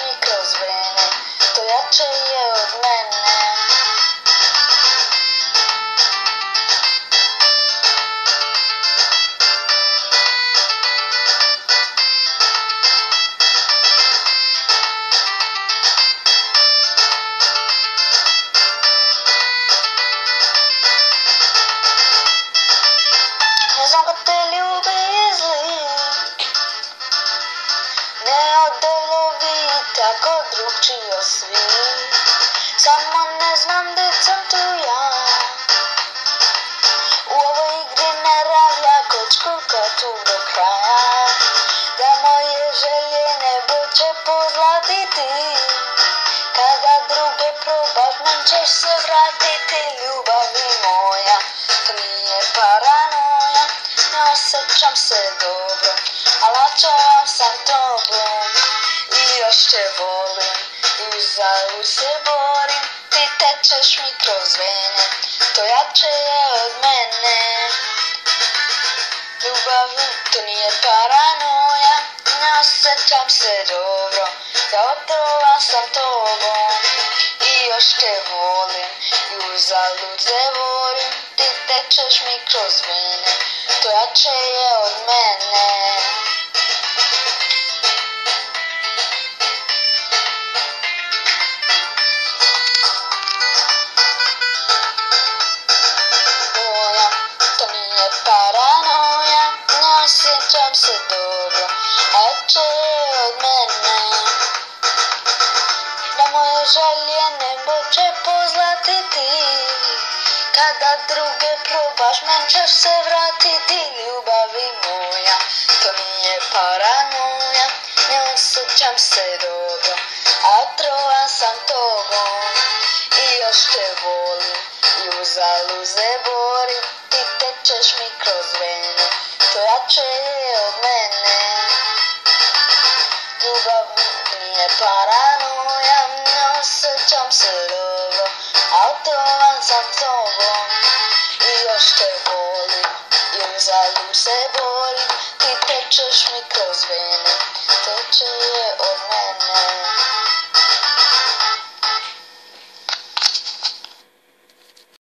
mi kroz vene, to jače je od mene. Ne znam ko te ljubi izli, ne odelovi tako drugčio svi, samo ne znam gde sam tu ja. U ovoj igri ne ravlja kocku tu do kraja, da moje želje nebo će pozlatiti, kada druge probaš men ćeš se vratiti. Ljubavi moja, to nije paranoja, ne osjećam se dobro, ali načela sam tobom i još te volim i uzalud se borim. Ti tečeš mi kroz vene, to jače je od mene. Ljubavi, to nije paranoja, ne osjećam se dobro, zaotrovan sam tobom i još te volim i uzalud se borim. Ti tečeš mi kroz vene, to jače je od mene. To nije paranoja, ne osjećam se dobro, jače je od mene. Da moje želje nebo će pozlatiti, kada druge probaš men ćeš se vratiti. Ljubavi moja, to nije paranoja, ne osjećam se dobro, a trovan sam tobom i još te volim i uzalud se borim. Ti tečeš mi kroz vene, to jače je od mene. Ljubav nije paranoja, ne osjećam se dobro, a otrovan sam tobom i još te volim i uzalud se borim. Ti tečeš mi kroz vene, to jače je od mene.